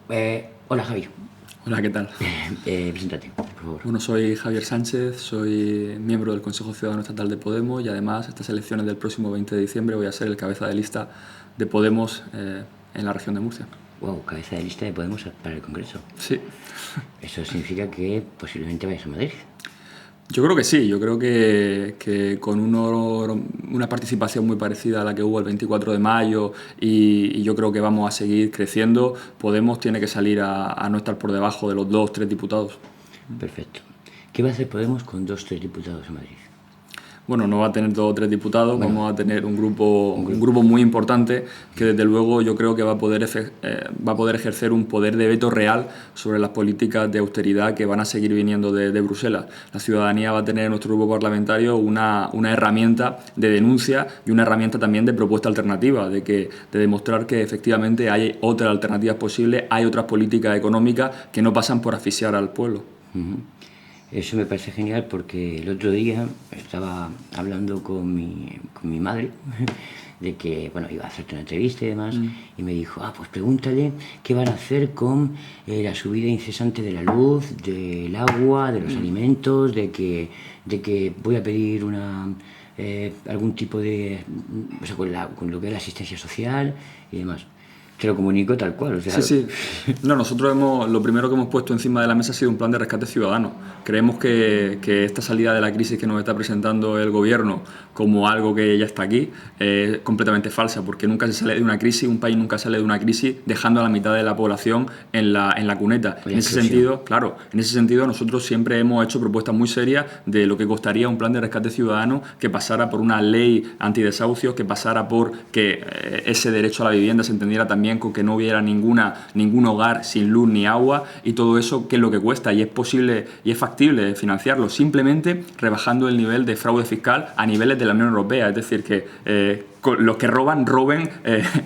Hola Javi. Hola, ¿qué tal? Preséntate, por favor. Bueno, soy Javier Sánchez, soy miembro del Consejo Ciudadano Estatal de Podemos y además estas elecciones del próximo 20 de diciembre voy a ser el cabeza de lista de Podemos en la región de Murcia. Wow, cabeza de lista de Podemos para el Congreso. Sí, Eso significa que posiblemente vayas a Madrid. yo creo que sí, yo creo que con una participación muy parecida a la que hubo el 24 de mayo y yo creo que vamos a seguir creciendo, Podemos tiene que salir a no estar por debajo de los 2 o 3 diputados. Perfecto. ¿Qué va a hacer Podemos con 2 o 3 diputados en Madrid? Bueno, no va a tener 2 o 3 diputados, Bueno, vamos a tener un grupo muy importante que desde luego yo creo que va a poder ejercer un poder de veto real sobre las políticas de austeridad que van a seguir viniendo de Bruselas. La ciudadanía va a tener en nuestro grupo parlamentario una herramienta de denuncia y una herramienta también de propuesta alternativa, de demostrar que efectivamente hay otras alternativas posibles, hay otras políticas económicas que no pasan por asfixiar al pueblo. eso me parece genial porque el otro día estaba hablando con mi madre de que, bueno, iba a hacerte una entrevista y demás, y me dijo, pues pregúntale qué van a hacer con la subida incesante de la luz, del agua, de los alimentos, de que voy a pedir algún tipo de, o sea, con lo que es la asistencia social y demás. Te lo comunico tal cual, o sea... Sí. No, nosotros lo primero que hemos puesto encima de la mesa ha sido un plan de rescate ciudadano. Creemos que esta salida de la crisis que nos está presentando el gobierno como algo que ya está aquí es completamente falsa, porque nunca se sale de una crisis, un país nunca sale de una crisis dejando a la mitad de la población en la cuneta. En ese sentido, claro, nosotros siempre hemos hecho propuestas muy serias de lo que costaría un plan de rescate ciudadano que pasara por una ley antidesahucios, que pasara por que ese derecho a la vivienda se entendiera también con que no hubiera ningún hogar sin luz ni agua, y todo eso, ¿qué es lo que cuesta? Y es posible y es factible financiarlo simplemente rebajando el nivel de fraude fiscal a niveles de la Unión Europea, es decir, que los que roben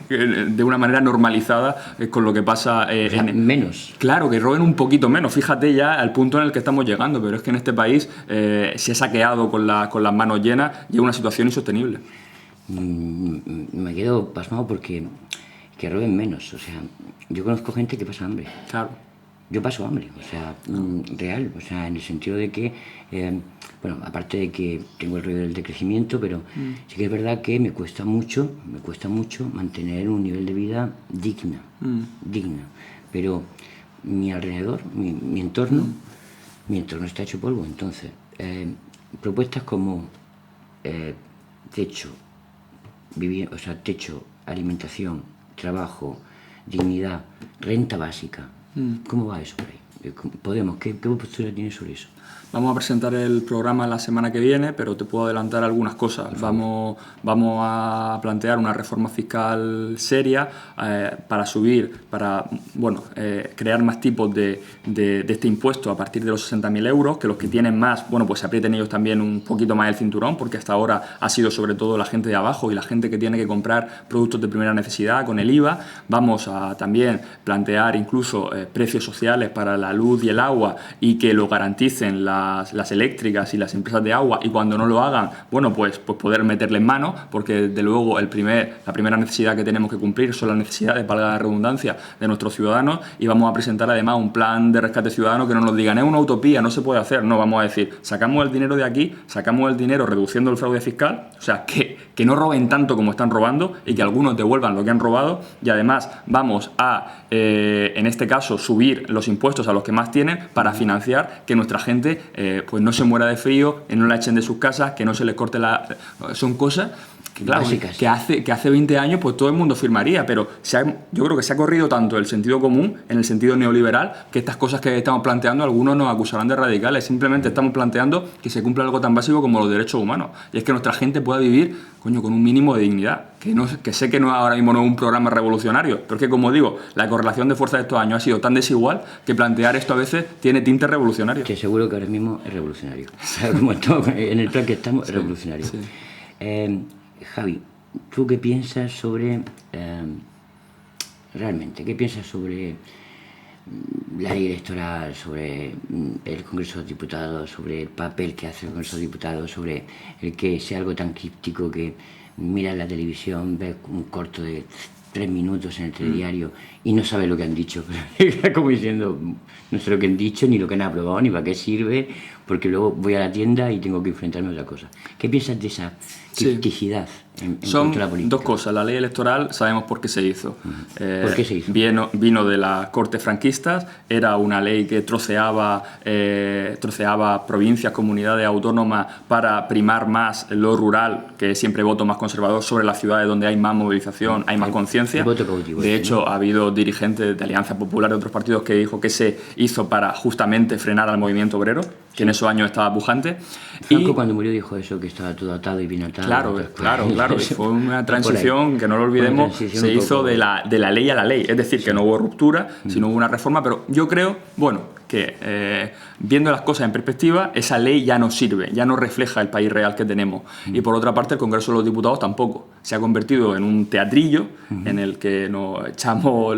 de una manera normalizada con lo que pasa menos. Claro, que roben un poquito menos, fíjate ya al punto en el que estamos llegando, pero es que en este país se ha saqueado con las manos llenas y es una situación insostenible. Me quedo pasmado porque que roben menos, o sea, yo conozco gente que pasa hambre. Claro. Yo paso hambre, o sea, real, o sea, en el sentido de que, bueno, aparte de que tengo el rollo del decrecimiento, pero sí que es verdad que me cuesta mucho mantener un nivel de vida digna, pero mi alrededor, mi entorno está hecho polvo. Entonces, propuestas como techo, techo, alimentación, trabajo, dignidad, renta básica. ¿Cómo va eso por ahí? Podemos, ¿qué postura tienes sobre eso? Vamos a presentar el programa la semana que viene, pero te puedo adelantar algunas cosas. Vamos a plantear una reforma fiscal seria para crear más tipos de este impuesto a partir de los 60.000 euros, que los que tienen más, pues se aprieten ellos también un poquito más el cinturón, porque hasta ahora ha sido sobre todo la gente de abajo y la gente que tiene que comprar productos de primera necesidad con el IVA. Vamos a también plantear incluso precios sociales para la luz y el agua y que lo garanticen las eléctricas y las empresas de agua, y cuando no lo hagan, pues poder meterle en mano, porque desde luego la primera necesidad que tenemos que cumplir son las necesidades, valga la redundancia, de nuestros ciudadanos. Y vamos a presentar además un plan de rescate ciudadano que no nos digan es una utopía, no se puede hacer. No, vamos a decir, sacamos el dinero de aquí, sacamos el dinero reduciendo el fraude fiscal, o sea, que no roben tanto como están robando y que algunos devuelvan lo que han robado, y además vamos a, en este caso, subir los impuestos a los que más tienen para financiar que nuestra gente pues no se muera de frío, no la echen de sus casas, que no se les corte son cosas que, claro, que hace 20 años pues todo el mundo firmaría, pero yo creo que se ha corrido tanto el sentido común en el sentido neoliberal que estas cosas que estamos planteando algunos nos acusarán de radicales. Simplemente estamos planteando que se cumpla algo tan básico como los derechos humanos, y es que nuestra gente pueda vivir con un mínimo de dignidad, que sé que ahora mismo no es un programa revolucionario, pero es que, como digo, la correlación de fuerzas de estos años ha sido tan desigual que plantear esto a veces tiene tinte revolucionario. Te aseguro que ahora mismo es revolucionario. Como estamos, en el plan que estamos, es revolucionario. Sí. Javi, ¿tú qué piensas sobre, realmente, qué piensas sobre la ley electoral, sobre el Congreso de los Diputados, sobre el papel que hace el Congreso de los Diputados, sobre el que sea algo tan críptico que miras la televisión, ves un corto de 3 minutos en el telediario y no sabe lo que han dicho. Como diciendo, no sé lo que han dicho, ni lo que han aprobado, ni para qué sirve, porque luego voy a la tienda y tengo que enfrentarme a otra cosa. ¿Qué piensas de esa criticidad en Son contra de la política? dos cosas. La ley electoral sabemos por qué se hizo. ¿Por qué se hizo? Vino de las Cortes franquistas, era una ley que troceaba provincias, comunidades autónomas para primar más lo rural, que es siempre voto más conservador, sobre las ciudades donde hay más movilización, hay más conciencia. De hecho, ha habido dirigentes de Alianza Popular de otros partidos que dijo que se hizo para justamente frenar al movimiento obrero, que en esos años estaba pujante. Franco cuando murió dijo eso, que estaba todo atado y bien atado. Claro. Fue una transición que no lo olvidemos, se hizo de la ley a la ley. Es decir, que no hubo ruptura, sino hubo una reforma, pero yo creo, que viendo las cosas en perspectiva, esa ley ya no sirve, ya no refleja el país real que tenemos. Y por otra parte, el Congreso de los Diputados tampoco. Se ha convertido en un teatrillo en el que nos echamos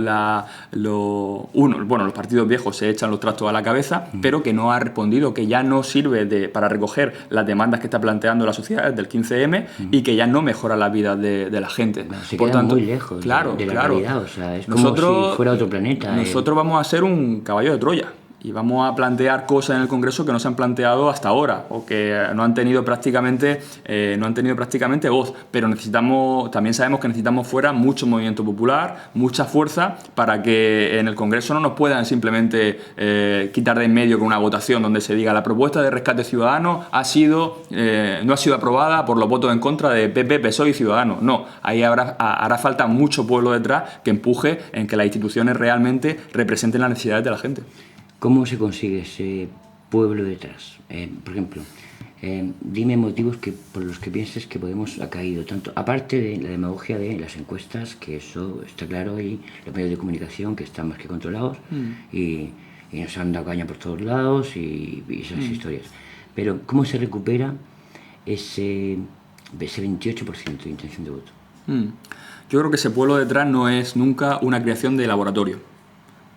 los partidos viejos se echan los trastos a la cabeza, pero que no ha respondido, que ya no sirve para recoger las demandas que está planteando la sociedad desde el 15M y que ya no mejora la vida de la gente. Se queda muy lejos de la realidad, o sea, es como si fuera otro planeta. Nosotros vamos a ser un caballo de Troya. Y vamos a plantear cosas en el Congreso que no se han planteado hasta ahora o que no han tenido prácticamente voz. Pero también sabemos que necesitamos fuera mucho movimiento popular, mucha fuerza para que en el Congreso no nos puedan simplemente quitar de en medio con una votación donde se diga la propuesta de rescate ciudadano no ha sido aprobada por los votos en contra de PP, PSOE y Ciudadanos. No, ahí hará falta mucho pueblo detrás que empuje en que las instituciones realmente representen las necesidades de la gente. ¿Cómo se consigue ese pueblo detrás? Por ejemplo, dime motivos por los que pienses que Podemos ha caído tanto, aparte de la demagogia de las encuestas, que eso está claro, y los medios de comunicación que están más que controlados y nos han dado caña por todos lados y esas historias. Pero ¿cómo se recupera ese 28% de intención de voto? Yo creo que ese pueblo detrás no es nunca una creación de laboratorio.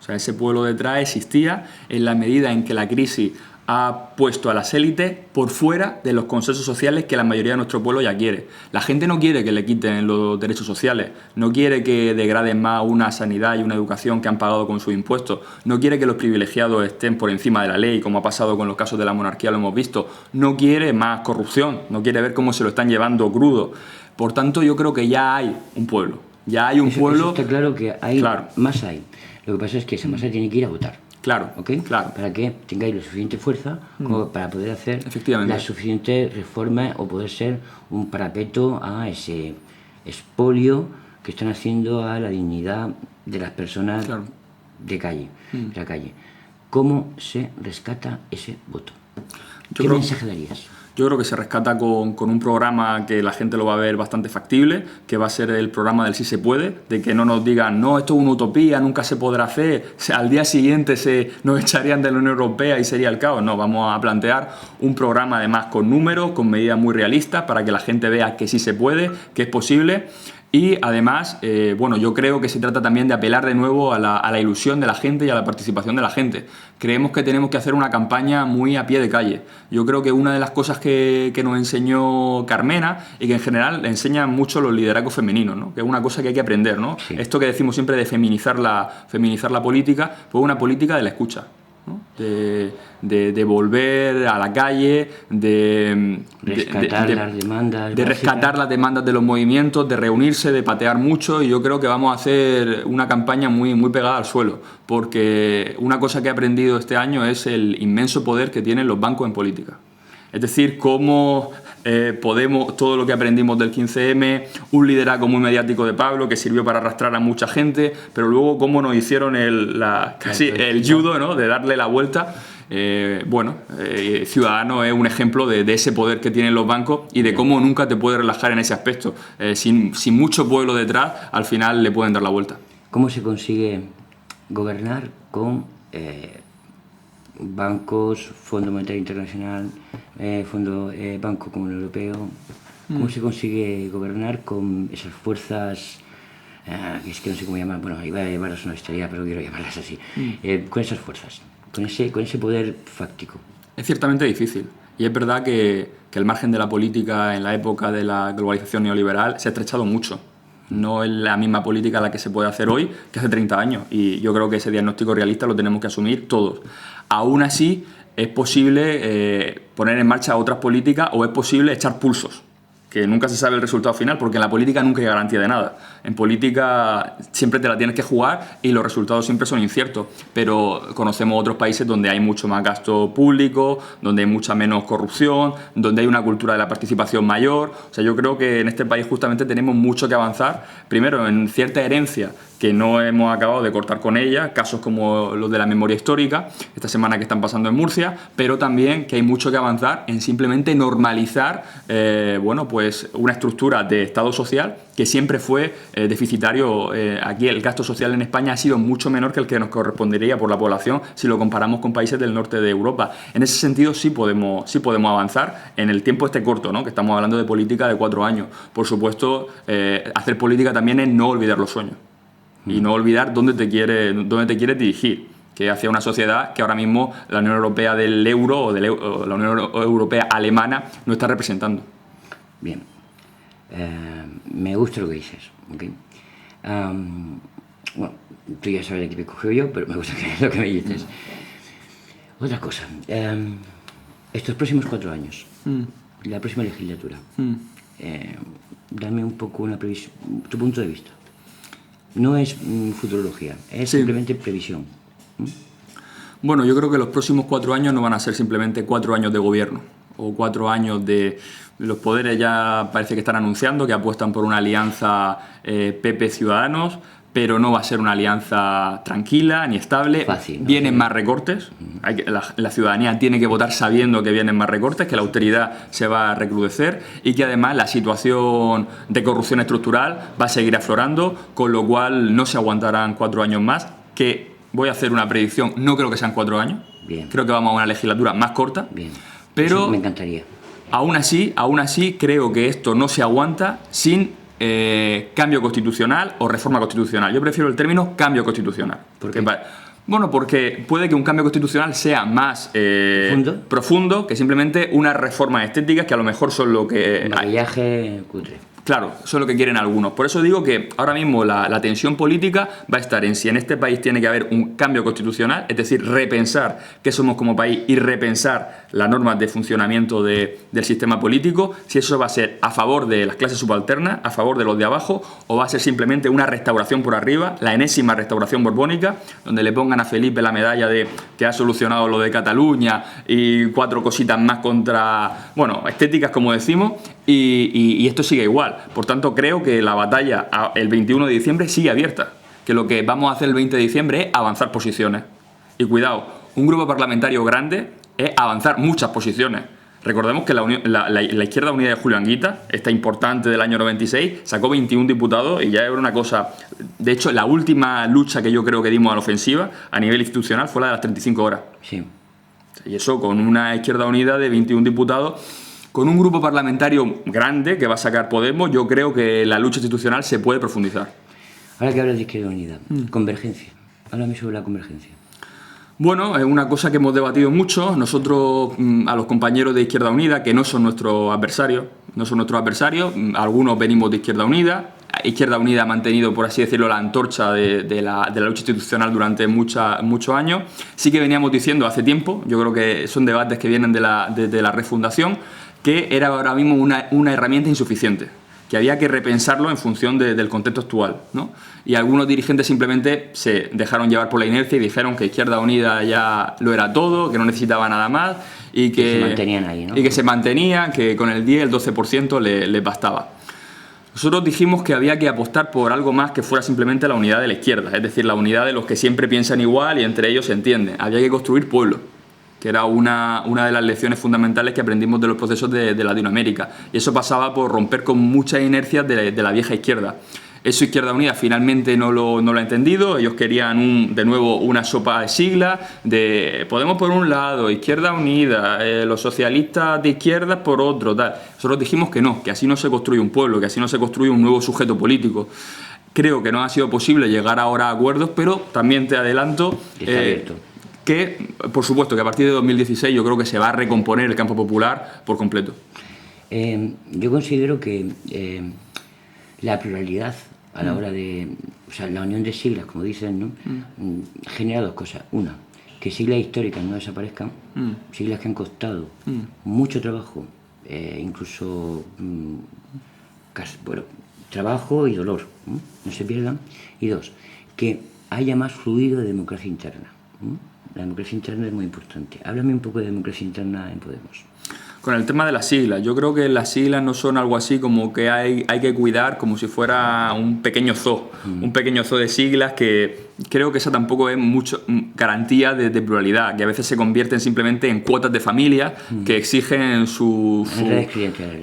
O sea, ese pueblo detrás existía en la medida en que la crisis ha puesto a las élites por fuera de los consensos sociales que la mayoría de nuestro pueblo ya quiere. La gente no quiere que le quiten los derechos sociales, no quiere que degraden más una sanidad y una educación que han pagado con sus impuestos, no quiere que los privilegiados estén por encima de la ley, como ha pasado con los casos de la monarquía, lo hemos visto, no quiere más corrupción, no quiere ver cómo se lo están llevando crudo. Por tanto, yo creo que ya hay un pueblo, ya hay un pueblo... Eso está claro que hay, más hay. Lo que pasa es que esa masa tiene que ir a votar. Claro, ¿okay? Claro. Para que tengáis la suficiente fuerza como para poder hacer la suficiente reforma o poder ser un parapeto a ese expolio que están haciendo a la dignidad de las personas de la calle. ¿Cómo se rescata ese voto? ¿Qué mensaje darías? Yo creo que se rescata con un programa que la gente lo va a ver bastante factible, que va a ser el programa del Sí se puede, de que no nos digan, no, esto es una utopía, nunca se podrá hacer, al día siguiente nos echarían de la Unión Europea y sería el caos. No, vamos a plantear un programa además con números, con medidas muy realistas, para que la gente vea que sí se puede, que es posible. Y además, yo creo que se trata también de apelar de nuevo a la ilusión de la gente y a la participación de la gente. Creemos que tenemos que hacer una campaña muy a pie de calle. Yo creo que una de las cosas que nos enseñó Carmena y que en general le enseñan mucho los liderazgos femeninos, ¿no? Que es una cosa que hay que aprender, ¿no? Sí. Esto que decimos siempre de feminizar la política, pues una política de la escucha, ¿no? De volver a la calle, de rescatar las demandas de los movimientos, de reunirse, de patear mucho, y yo creo que vamos a hacer una campaña muy, muy pegada al suelo, porque una cosa que he aprendido este año es el inmenso poder que tienen los bancos en política. Es decir, cómo Podemos, todo lo que aprendimos del 15M, un liderazgo muy mediático de Pablo que sirvió para arrastrar a mucha gente, pero luego cómo nos hicieron el judo, ¿no? De darle la vuelta. Ciudadanos es un ejemplo de ese poder que tienen los bancos y de cómo nunca te puedes relajar en ese aspecto. Sin mucho pueblo detrás, al final le pueden dar la vuelta. ¿Cómo se consigue gobernar con bancos, Fondo Monetario Internacional, Banco Común Europeo? ¿Cómo se consigue gobernar con esas fuerzas, es que no sé cómo llamar, bueno, iba a llamarlas una bestialidad, pero quiero llamarlas así, con esas fuerzas, con ese poder fáctico? Es ciertamente difícil, y es verdad que el margen de la política en la época de la globalización neoliberal se ha estrechado mucho. No es la misma política la que se puede hacer hoy que hace 30 años. Y yo creo que ese diagnóstico realista lo tenemos que asumir todos. Aún así, es posible poner en marcha otras políticas o es posible echar pulsos, que nunca se sabe el resultado final, porque en la política nunca hay garantía de nada. En política siempre te la tienes que jugar y los resultados siempre son inciertos, pero conocemos otros países donde hay mucho más gasto público, donde hay mucha menos corrupción, donde hay una cultura de la participación mayor. O sea, yo creo que en este país justamente tenemos mucho que avanzar, primero en cierta herencia que no hemos acabado de cortar con ella, casos como los de la memoria histórica, esta semana que están pasando en Murcia, pero también que hay mucho que avanzar en simplemente normalizar pues una estructura de Estado social que siempre fue deficitario. Aquí el gasto social en España ha sido mucho menor que el que nos correspondería por la población si lo comparamos con países del norte de Europa. En ese sentido sí podemos avanzar en el tiempo corto, ¿no? Que estamos hablando de política de 4 años. Por supuesto, hacer política también es no olvidar los sueños. Y no olvidar dónde te quieres dirigir, que hacia una sociedad que ahora mismo la Unión Europea del euro o la Unión Europea alemana no está representando. Bien. Me gusta lo que dices. ¿Okay? Bueno, tú ya sabes de qué me cogió yo, pero me gusta lo que me dices. Otra cosa. Estos próximos 4 años, la próxima legislatura, dame un poco una previsión, tu punto de vista. No es futurología, es simplemente previsión. Bueno, yo creo que los próximos 4 años no van a ser simplemente 4 años de gobierno o 4 años de... Los poderes ya parece que están anunciando que apuestan por una alianza PP-Ciudadanos, pero no va a ser una alianza tranquila ni estable. Fácil, ¿no? Vienen más recortes. La ciudadanía tiene que votar sabiendo que vienen más recortes, que la austeridad se va a recrudecer y que además la situación de corrupción estructural va a seguir aflorando, con lo cual no se aguantarán 4 años más, que voy a hacer una predicción, no creo que sean 4 años. Bien. Creo que vamos a una legislatura más corta. Bien. Pero eso me encantaría. Aún así, creo que esto no se aguanta sin cambio constitucional o reforma constitucional. Yo prefiero el término cambio constitucional. ¿Por qué? Bueno, porque puede que un cambio constitucional sea más profundo que simplemente unas reformas estéticas que a lo mejor son lo que... Maquillaje cutre. Claro, eso es lo que quieren algunos. Por eso digo que ahora mismo la tensión política va a estar en si en este país tiene que haber un cambio constitucional, es decir, repensar qué somos como país y repensar las normas de funcionamiento del sistema político, si eso va a ser a favor de las clases subalternas, a favor de los de abajo, o va a ser simplemente una restauración por arriba, la enésima restauración borbónica, donde le pongan a Felipe la medalla de que ha solucionado lo de Cataluña y 4 cositas más contra, estéticas como decimos, y esto sigue igual. Por tanto, creo que la batalla el 21 de diciembre sigue abierta, que lo que vamos a hacer el 20 de diciembre es avanzar posiciones. Y cuidado, un grupo parlamentario grande es avanzar muchas posiciones. Recordemos que la Izquierda Unida de Julio Anguita, esta importante del año 96, sacó 21 diputados y ya era una cosa... De hecho, la última lucha que yo creo que dimos a la ofensiva a nivel institucional fue la de las 35 horas. Sí. Y eso con una Izquierda Unida de 21 diputados... Con un grupo parlamentario grande que va a sacar Podemos, yo creo que la lucha institucional se puede profundizar. Ahora que hablas de Izquierda Unida, convergencia. Háblame sobre la convergencia. Bueno, es una cosa que hemos debatido mucho. Nosotros, a los compañeros de Izquierda Unida, que no son nuestros adversarios, algunos venimos de Izquierda Unida. Izquierda Unida ha mantenido, por así decirlo, la antorcha de la lucha institucional durante muchos años. Sí que veníamos diciendo hace tiempo, yo creo que son debates que vienen de la refundación, que era ahora mismo una herramienta insuficiente, que había que repensarlo en función del contexto actual, ¿no? Y algunos dirigentes simplemente se dejaron llevar por la inercia y dijeron que Izquierda Unida ya lo era todo, que no necesitaba nada más y que se mantenían ahí, ¿no? Y que se mantenían, que con el 10, el 12% les bastaba. Nosotros dijimos que había que apostar por algo más que fuera simplemente la unidad de la izquierda, es decir, la unidad de los que siempre piensan igual y entre ellos se entienden. Había que construir pueblo, que era una de las lecciones fundamentales que aprendimos de los procesos de Latinoamérica. Y eso pasaba por romper con muchas inercias de la vieja izquierda. Eso Izquierda Unida finalmente no lo ha entendido. Ellos querían de nuevo una sopa de siglas de Podemos por un lado, Izquierda Unida, los socialistas de izquierda por otro, tal. Nosotros dijimos que no, que así no se construye un pueblo, que así no se construye un nuevo sujeto político. Creo que no ha sido posible llegar ahora a acuerdos, pero también te adelanto que, por supuesto, que a partir de 2016 yo creo que se va a recomponer el campo popular por completo. Yo considero que la pluralidad a la hora de... O sea, la unión de siglas, como dicen, ¿no? Genera dos cosas. Una, que siglas históricas no desaparezcan, siglas que han costado mucho trabajo, incluso bueno, trabajo y dolor, no se pierdan. Y dos, que haya más fluido de democracia interna. La democracia interna es muy importante. Háblame un poco de democracia interna en Podemos. Con el tema de las siglas, yo creo que las siglas no son algo así como que hay que cuidar como si fuera un pequeño zoo, un pequeño zoo de siglas, que creo que esa tampoco es mucho garantía de pluralidad, que a veces se convierten simplemente en cuotas de familia que exigen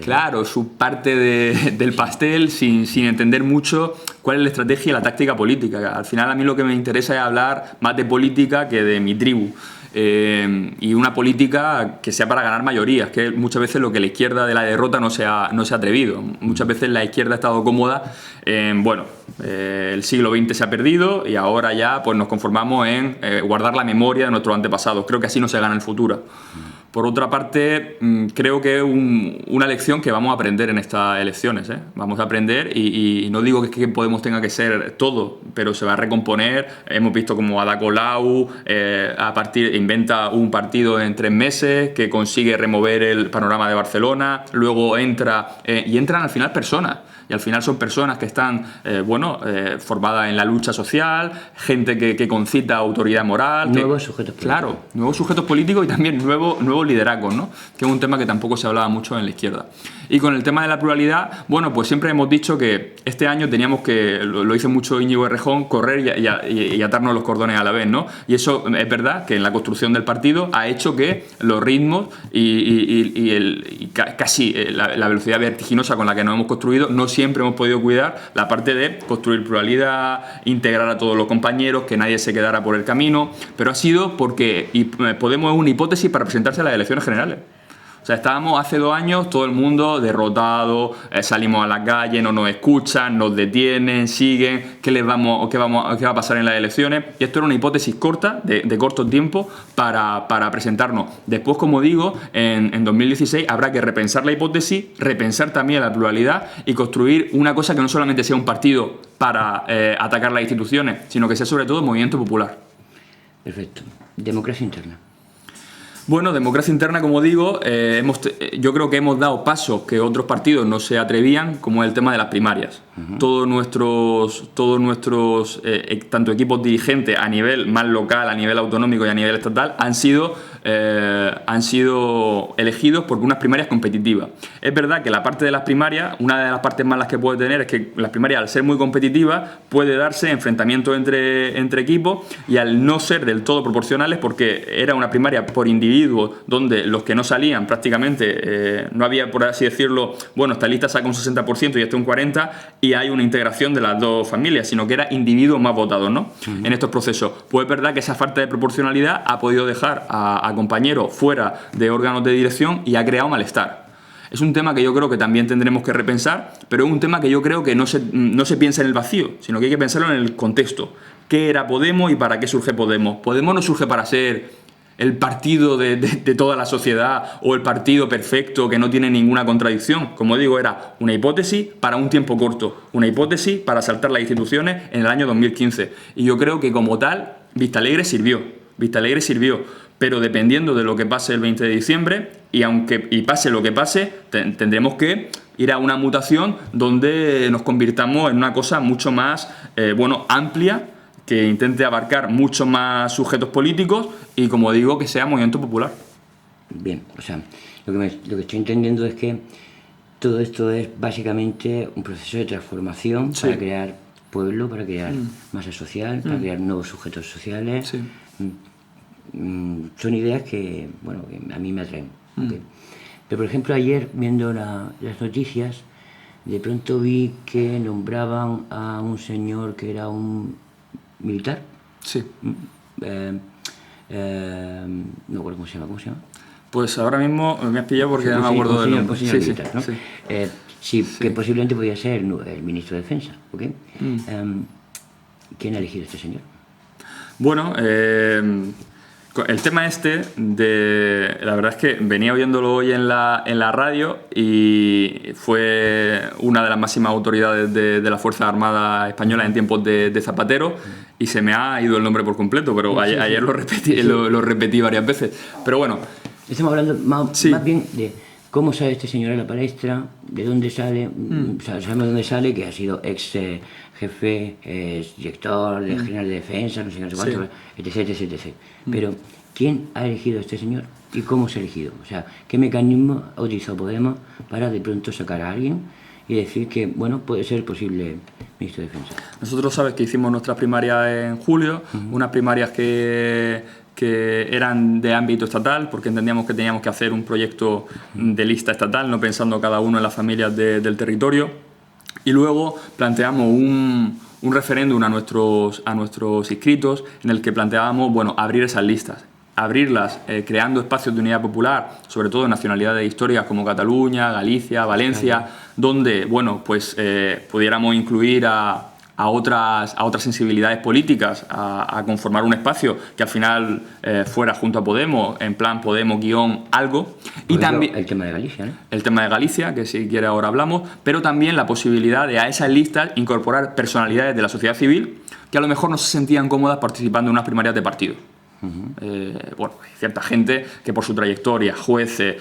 claro, su parte del pastel sin entender mucho cuál es la estrategia y la táctica política. Al final a mí lo que me interesa es hablar más de política que de mi tribu. Y una política que sea para ganar mayorías, que es muchas veces lo que la izquierda de la derrota no se ha atrevido. Muchas veces la izquierda ha estado cómoda el siglo XX se ha perdido y ahora ya pues nos conformamos en guardar la memoria de nuestros antepasados. Creo que así no se gana el futuro. Por otra parte, creo que es una lección que vamos a aprender en estas elecciones. Vamos a aprender y no digo que Podemos tenga que ser todo, pero se va a recomponer. Hemos visto como Ada Colau inventa un partido en 3 meses que consigue remover el panorama de Barcelona, luego entran al final personas. Y al final son personas que están formadas en la lucha social, gente que concita autoridad moral. Nuevos sujetos políticos. Claro, nuevos sujetos políticos y también nuevos liderazgos, ¿no? Que es un tema que tampoco se hablaba mucho en la izquierda. Y con el tema de la pluralidad, bueno, pues siempre hemos dicho que este año teníamos que, lo dice mucho Íñigo Errejón, correr y atarnos los cordones a la vez, ¿no? Y eso es verdad que en la construcción del partido ha hecho que los ritmos casi la velocidad vertiginosa con la que nos hemos construido, no siempre hemos podido cuidar la parte de construir pluralidad, integrar a todos los compañeros, que nadie se quedara por el camino, pero ha sido porque Podemos es una hipótesis para presentarse a las elecciones generales. O sea, estábamos hace 2 años todo el mundo derrotado, salimos a la calle, no nos escuchan, nos detienen, siguen, ¿qué va a pasar en las elecciones? Y esto era una hipótesis corta, de corto tiempo, para presentarnos. Después, como digo, en 2016 habrá que repensar la hipótesis, repensar también la pluralidad y construir una cosa que no solamente sea un partido para atacar las instituciones, sino que sea sobre todo un movimiento popular. Perfecto. Democracia interna. Bueno, democracia interna, como digo, yo creo que hemos dado pasos que otros partidos no se atrevían, como es el tema de las primarias. Todos nuestros tanto equipos dirigentes a nivel más local, a nivel autonómico y a nivel estatal han sido elegidos por unas primarias competitivas. Es verdad que la parte de las primarias, una de las partes malas que puede tener es que las primarias, al ser muy competitivas, puede darse enfrentamientos entre equipos, y al no ser del todo proporcionales, porque era una primaria por individuos donde los que no salían prácticamente no había, por así decirlo, bueno, esta lista saca un 60% y este un 40%, y hay una integración de las dos familias, sino que era individuos más votados, ¿no? En estos procesos. Pues es verdad que esa falta de proporcionalidad ha podido dejar a compañeros fuera de órganos de dirección y ha creado malestar. Es un tema que yo creo que también tendremos que repensar, pero es un tema que yo creo que no se piensa en el vacío, sino que hay que pensarlo en el contexto. ¿Qué era Podemos y para qué surge Podemos? Podemos no surge para ser el partido de toda la sociedad o el partido perfecto que no tiene ninguna contradicción. Como digo, era una hipótesis para un tiempo corto, una hipótesis para saltar las instituciones en el año 2015. Y yo creo que como tal, Vistalegre sirvió, pero dependiendo de lo que pase el 20 de diciembre y pase lo que pase, tendremos que ir a una mutación donde nos convirtamos en una cosa mucho más amplia, que intente abarcar muchos más sujetos políticos y, como digo, que sea movimiento popular. Bien, o sea, lo que estoy entendiendo es que todo esto es básicamente un proceso de transformación para crear pueblo, para crear masa social, para crear nuevos sujetos sociales. Sí. Son ideas que a mí me atraen. Okay. Pero, por ejemplo, ayer, viendo las noticias, de pronto vi que nombraban a un señor que era un militar. Sí. No recuerdo cómo se llama. Pues ahora mismo me has pillado porque no me acuerdo del nombre. Sí, militar, ¿no? Sí, que posiblemente podía ser el ministro de Defensa. ¿Okay? ¿Quién ha elegido a este señor? Bueno, El tema la verdad es que venía oyéndolo hoy en la radio y fue una de las máximas autoridades de la Fuerza Armada Española en tiempos de Zapatero y se me ha ido el nombre por completo, pero ayer lo repetí varias veces. Pero bueno. Estamos hablando más bien de cómo sale este señor a la palestra, de dónde sale, sabemos de dónde sale, que ha sido ex jefe, director general de defensa, no sé cuánto, etc. Pero, ¿quién ha elegido a este señor y cómo se ha elegido? O sea, ¿qué mecanismo ha utilizado Podemos para de pronto sacar a alguien y decir que, bueno, puede ser posible ministro de Defensa? Nosotros sabes que hicimos nuestras primarias en julio, unas primarias que eran de ámbito estatal, porque entendíamos que teníamos que hacer un proyecto de lista estatal, no pensando cada uno en las familias del territorio. Y luego planteamos un referéndum a nuestros inscritos en el que planteábamos, bueno, abrir esas listas. Abrirlas creando espacios de unidad popular, sobre todo en nacionalidades históricas como Cataluña, Galicia, Valencia, donde, bueno, pues pudiéramos incluir a otras sensibilidades políticas, a conformar un espacio que al final fuera junto a Podemos, en plan Podemos-algo. Y también el tema de Galicia, ¿no? El tema de Galicia, que si quiere ahora hablamos, pero también la posibilidad de a esas listas incorporar personalidades de la sociedad civil que a lo mejor no se sentían cómodas participando en unas primarias de partido. Bueno, hay cierta gente que por su trayectoria, jueces,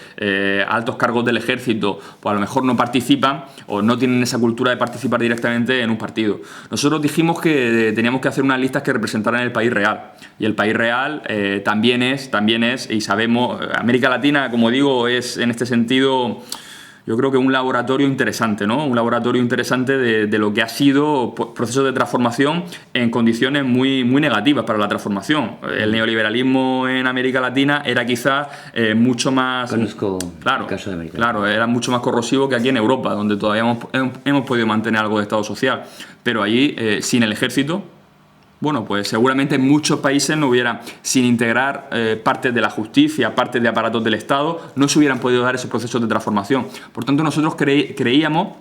altos cargos del ejército, pues a lo mejor no participan o no tienen esa cultura de participar directamente en un partido. Nosotros dijimos que teníamos que hacer unas listas que representaran el país real, y el país real también es, y sabemos, América Latina, como digo, es en este sentido, yo creo que un laboratorio interesante, ¿no? Un laboratorio interesante de lo que ha sido procesos de transformación en condiciones muy, muy negativas para la transformación. El neoliberalismo en América Latina era quizás mucho más... Conozco el caso de América. Claro, era mucho más corrosivo que aquí en Europa, donde todavía hemos podido mantener algo de Estado social. Pero allí, sin el ejército, bueno, pues seguramente en muchos países no hubieran, sin integrar partes de la justicia, partes de aparatos del Estado, no se hubieran podido dar esos procesos de transformación. Por tanto, nosotros creíamos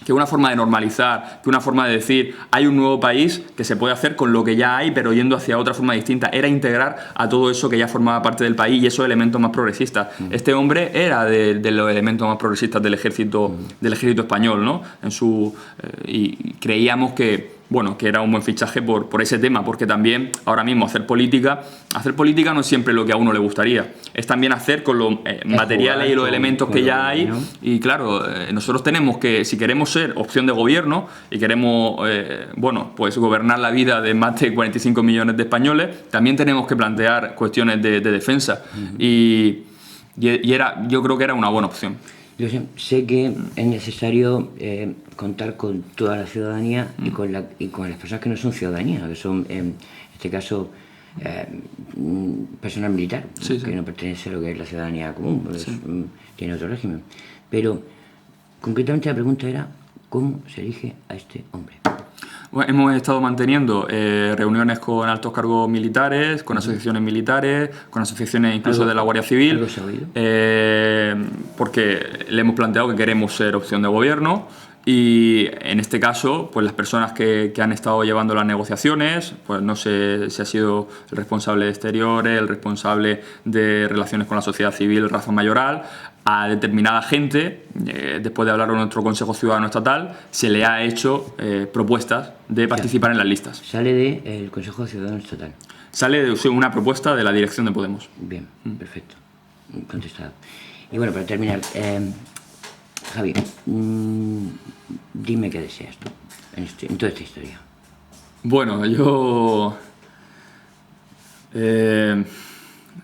que una forma de normalizar, que una forma de decir hay un nuevo país que se puede hacer con lo que ya hay, pero yendo hacia otra forma distinta, era integrar a todo eso que ya formaba parte del país y esos elementos más progresistas. Este hombre era de los elementos más progresistas del ejército español, ¿no? Y creíamos que, bueno, que era un buen fichaje por ese tema, porque también ahora mismo hacer política no es siempre lo que a uno le gustaría, es también hacer con los materiales y los elementos que ya hay, ¿no? Y claro, nosotros tenemos que, si queremos ser opción de gobierno y queremos, bueno, pues gobernar la vida de más de 45 millones de españoles, también tenemos que plantear cuestiones de defensa, y yo creo que era una buena opción. Yo sé que es necesario contar con toda la ciudadanía y con las personas que no son ciudadanía, que son, en este caso, personal militar, que no pertenece a lo que es la ciudadanía común, pues, tiene otro régimen. Pero, concretamente, la pregunta era, ¿cómo se elige a este hombre? Bueno, hemos estado manteniendo reuniones con altos cargos militares, con asociaciones militares, con asociaciones incluso de la Guardia Civil. ¿Algo se ha oído? Porque le hemos planteado que queremos ser opción de gobierno. Y en este caso, pues las personas que han estado llevando las negociaciones, pues no sé si ha sido el responsable de exteriores, el responsable de relaciones con la sociedad civil, razón mayoral, a determinada gente, después de hablar con nuestro Consejo Ciudadano Estatal, se le ha hecho propuestas de participar en las listas. ¿Sale del Consejo Ciudadano Estatal? Sale de una propuesta de la dirección de Podemos. Bien, perfecto, contestado. Y bueno, para terminar, Javi, dime qué deseas tú en toda esta historia. Bueno, yo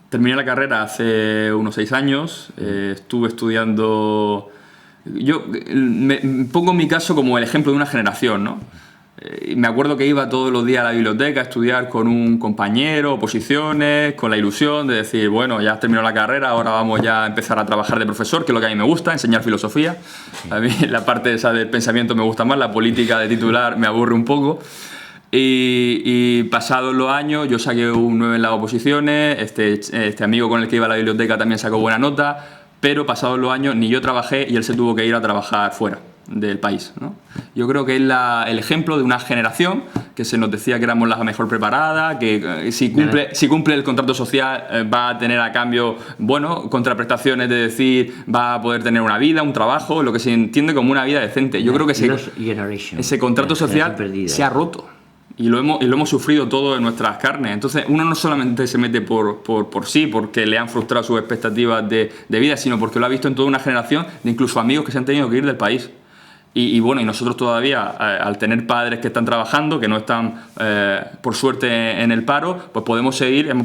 terminé la carrera hace unos 6 años, estuve estudiando... Yo me pongo en mi caso como el ejemplo de una generación, ¿no? Me acuerdo que iba todos los días a la biblioteca a estudiar con un compañero, oposiciones, con la ilusión de decir, bueno, ya has terminado la carrera, ahora vamos ya a empezar a trabajar de profesor, que es lo que a mí me gusta, enseñar filosofía. A mí la parte esa del pensamiento me gusta más, la política de titular me aburre un poco. Y pasados los años yo saqué un 9 en las oposiciones, este amigo con el que iba a la biblioteca también sacó buena nota, pero pasados los años ni yo trabajé y él se tuvo que ir a trabajar fuera. del país, ¿no? Yo creo que es el ejemplo de una generación que se nos decía que éramos la mejor preparada, que si cumple el contrato social va a tener a cambio, bueno, contraprestaciones, de decir, va a poder tener una vida, un trabajo, lo que se entiende como una vida decente. Yo creo que ese contrato social se ha roto. Y lo hemos sufrido todo en nuestras carnes. Entonces, uno no solamente se mete por sí, porque le han frustrado sus expectativas de vida, sino porque lo ha visto en toda una generación de incluso amigos que se han tenido que ir del país. Y bueno, y nosotros todavía, al tener padres que están trabajando, que no están, por suerte, en el paro, pues hemos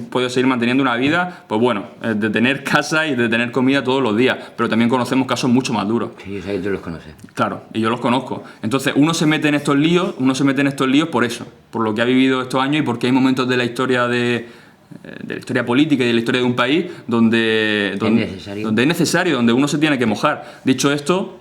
podido seguir manteniendo una vida, pues bueno, de tener casa y de tener comida todos los días. Pero también conocemos casos mucho más duros. Sí, o sea, tú los conoces. Claro, y yo los conozco. Entonces, uno se mete en estos líos por eso, por lo que ha vivido estos años y porque hay momentos de la historia de la historia política y de la historia de un país donde es necesario, donde uno se tiene que mojar. Dicho esto,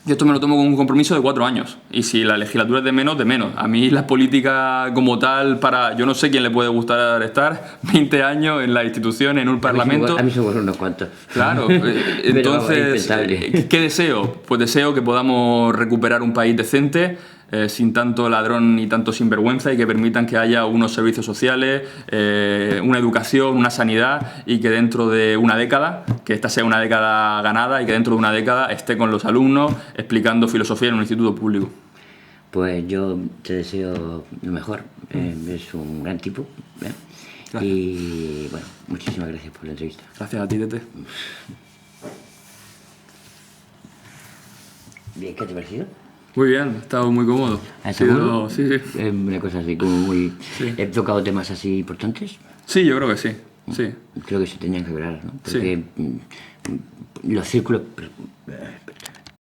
yo esto me lo tomo como un compromiso de 4 años. Y si la legislatura es de menos, de menos. A mí la política como tal, yo no sé quién le puede gustar estar 20 años en la institución, en un parlamento. A mí son unos cuantos. Claro. Entonces, ¿qué deseo? Pues deseo que podamos recuperar un país decente, sin tanto ladrón ni tanto sinvergüenza, y que permitan que haya unos servicios sociales, una educación, una sanidad, y que dentro de una década, que esta sea una década ganada, y que dentro de una década esté con los alumnos explicando filosofía en un instituto público. Pues yo te deseo lo mejor. Es un gran tipo. Y bueno, muchísimas gracias por la entrevista. Gracias a ti, Tete. Bien, ¿qué te ha parecido? Muy bien, he estado muy cómodo. ¿Has estado? Sí. Una cosa así como muy... Sí. ¿He tocado temas así importantes? Sí, yo creo que sí. Sí. Creo que se tenían que hablar, ¿no? Porque los círculos...